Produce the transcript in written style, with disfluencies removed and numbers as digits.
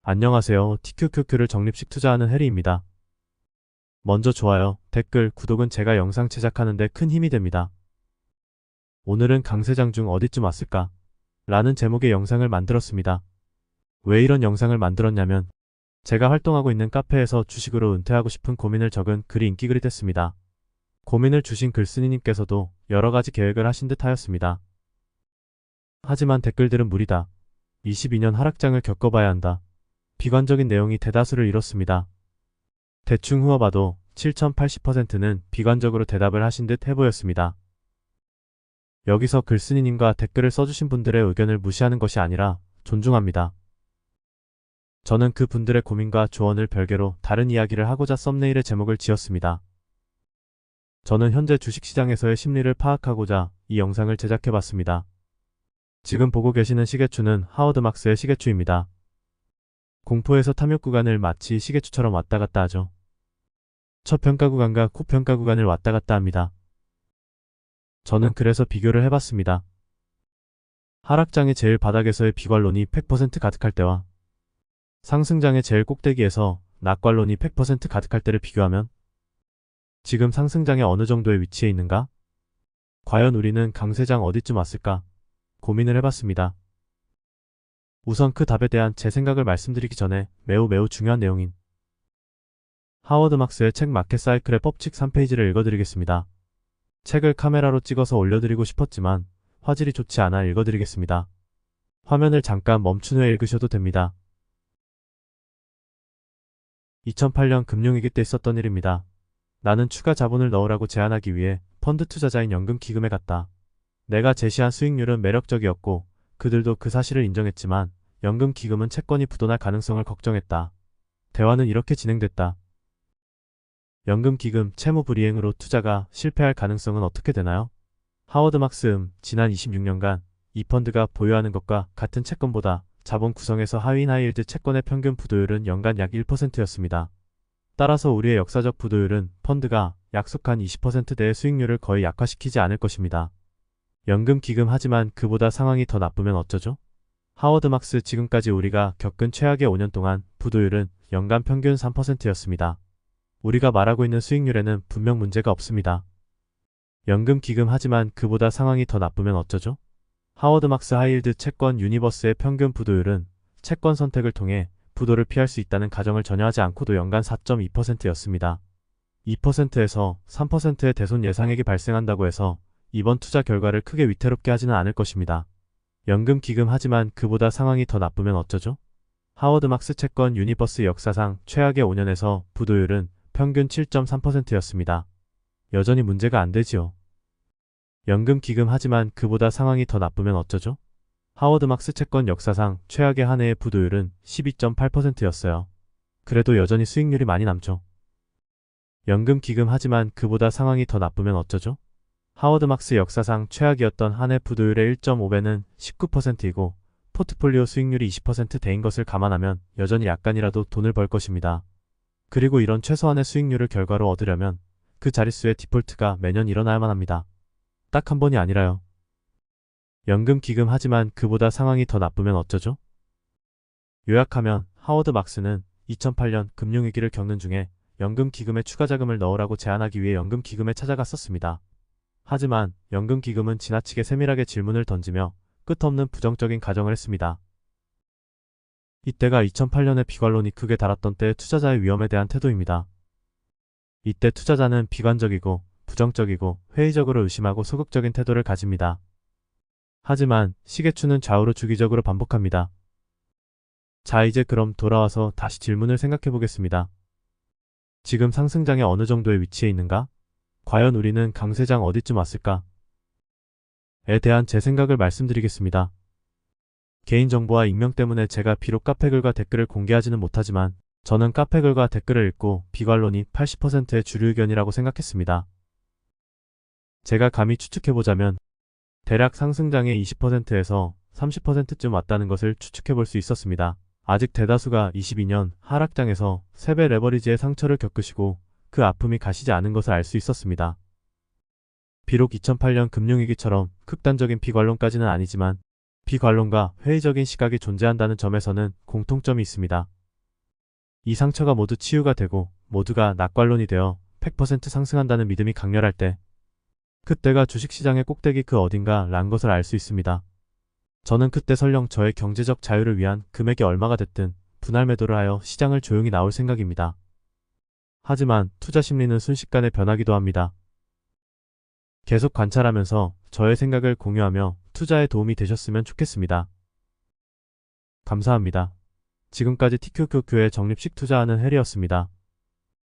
안녕하세요. TQQQ를 적립식 투자하는 해리입니다. 먼저 좋아요, 댓글, 구독은 제가 영상 제작하는 데 큰 힘이 됩니다. 오늘은 강세장 중 어디쯤 왔을까? 라는 제목의 영상을 만들었습니다. 왜 이런 영상을 만들었냐면 제가 활동하고 있는 카페에서 주식으로 은퇴하고 싶은 고민을 적은 글이 인기글이 됐습니다. 고민을 주신 글쓴이님께서도 여러가지 계획을 하신 듯 하였습니다. 하지만 댓글들은 무리다. 22년 하락장을 겪어봐야 한다. 비관적인 내용이 대다수를 이뤘습니다. 대충 후어봐도 7,080%는 비관적으로 대답을 하신 듯 해보였습니다. 여기서 글쓴이님과 댓글을 써주신 분들의 의견을 무시하는 것이 아니라 존중합니다. 저는 그 분들의 고민과 조언을 별개로 다른 이야기를 하고자 썸네일의 제목을 지었습니다. 저는 현재 주식시장에서의 심리를 파악하고자 이 영상을 제작해봤습니다. 지금 보고 계시는 시계추는 하워드 막스의 시계추입니다. 공포에서 탐욕 구간을 마치 시계추처럼 왔다 갔다 하죠. 첫 평가 구간과 고평가 구간을 왔다 갔다 합니다. 저는 그래서 비교를 해봤습니다. 하락장의 제일 바닥에서의 비관론이 100% 가득할 때와 상승장의 제일 꼭대기에서 낙관론이 100% 가득할 때를 비교하면 지금 상승장의 어느 정도의 위치에 있는가? 과연 우리는 강세장 어디쯤 왔을까? 고민을 해봤습니다. 우선 그 답에 대한 제 생각을 말씀드리기 전에 매우 중요한 내용인 하워드 막스의 책 마켓 사이클의 법칙 3페이지를 읽어드리겠습니다. 책을 카메라로 찍어서 올려드리고 싶었지만 화질이 좋지 않아 읽어드리겠습니다. 화면을 잠깐 멈춘 후에 읽으셔도 됩니다. 2008년 금융위기 때 있었던 일입니다. 나는 추가 자본을 넣으라고 제안하기 위해 펀드 투자자인 연금기금에 갔다. 내가 제시한 수익률은 매력적이었고 그들도 그 사실을 인정했지만 연금기금은 채권이 부도날 가능성을 걱정했다. 대화는 이렇게 진행됐다. 연금기금 채무 불이행으로 투자가 실패할 가능성은 어떻게 되나요? 하워드 막스 지난 26년간 이 펀드가 보유하는 것과 같은 채권보다 자본 구성에서 하위인 하이힐드 채권의 평균 부도율은 연간 약 1%였습니다. 따라서 우리의 역사적 부도율은 펀드가 약속한 20%대의 수익률을 거의 약화시키지 않을 것입니다. 연금기금 하지만 그보다 상황이 더 나쁘면 어쩌죠? 하워드 막스 지금까지 우리가 겪은 최악의 5년 동안 부도율은 연간 평균 3%였습니다. 우리가 말하고 있는 수익률에는 분명 문제가 없습니다. 연금기금 하지만 그보다 상황이 더 나쁘면 어쩌죠? 하워드 막스 하이힐드 채권 유니버스의 평균 부도율은 채권 선택을 통해 부도를 피할 수 있다는 가정을 전혀 하지 않고도 연간 4.2%였습니다. 2%에서 3%의 대손 예상액이 발생한다고 해서 이번 투자 결과를 크게 위태롭게 하지는 않을 것입니다. 연금기금 하지만 그보다 상황이 더 나쁘면 어쩌죠? 하워드 막스 채권 유니버스 역사상 최악의 5년에서 부도율은 평균 7.3%였습니다. 여전히 문제가 안 되지요. 연금기금 하지만 그보다 상황이 더 나쁘면 어쩌죠? 하워드 막스 채권 역사상 최악의 한 해의 부도율은 12.8%였어요. 그래도 여전히 수익률이 많이 남죠. 연금기금 하지만 그보다 상황이 더 나쁘면 어쩌죠? 하워드 막스 역사상 최악이었던 한 해 부도율의 1.5배는 19%이고 포트폴리오 수익률이 20%대인 것을 감안하면 여전히 약간이라도 돈을 벌 것입니다. 그리고 이런 최소한의 수익률을 결과로 얻으려면 그 자릿수의 디폴트가 매년 일어나야만 합니다. 딱 한 번이 아니라요. 연금기금 하지만 그보다 상황이 더 나쁘면 어쩌죠? 요약하면 하워드 막스는 2008년 금융위기를 겪는 중에 연금기금에 추가 자금을 넣으라고 제안하기 위해 연금기금에 찾아갔었습니다. 하지만 연금기금은 지나치게 세밀하게 질문을 던지며 끝없는 부정적인 가정을 했습니다. 이때가 2008년에 비관론이 극에 달았던 때의 투자자의 위험에 대한 태도입니다. 이때 투자자는 비관적이고 부정적이고 회의적으로 의심하고 소극적인 태도를 가집니다. 하지만 시계추는 좌우로 주기적으로 반복합니다. 자, 이제 그럼 돌아와서 다시 질문을 생각해 보겠습니다. 지금 상승장의 어느 정도의 위치에 있는가? 과연 우리는 강세장 어디쯤 왔을까? 에 대한 제 생각을 말씀드리겠습니다. 개인정보와 익명 때문에 제가 비록 카페글과 댓글을 공개하지는 못하지만 저는 카페글과 댓글을 읽고 비관론이 80%의 주류 의견이라고 생각했습니다. 제가 감히 추측해보자면 대략 상승장의 20%에서 30%쯤 왔다는 것을 추측해볼 수 있었습니다. 아직 대다수가 22년 하락장에서 3배 레버리지의 상처를 겪으시고 그 아픔이 가시지 않은 것을 알 수 있었습니다. 비록 2008년 금융위기처럼 극단적인 비관론까지는 아니지만 비관론과 회의적인 시각이 존재한다는 점에서는 공통점이 있습니다. 이 상처가 모두 치유가 되고 모두가 낙관론이 되어 100% 상승한다는 믿음이 강렬할 때, 그때가 주식시장의 꼭대기 그 어딘가 란 것을 알 수 있습니다. 저는 그때 설령 저의 경제적 자유를 위한 금액이 얼마가 됐든 분할 매도를 하여 시장을 조용히 나올 생각입니다. 하지만 투자 심리는 순식간에 변하기도 합니다. 계속 관찰하면서 저의 생각을 공유하며 투자에 도움이 되셨으면 좋겠습니다. 감사합니다. 지금까지 TQQQ의 적립식 투자하는 해리였습니다.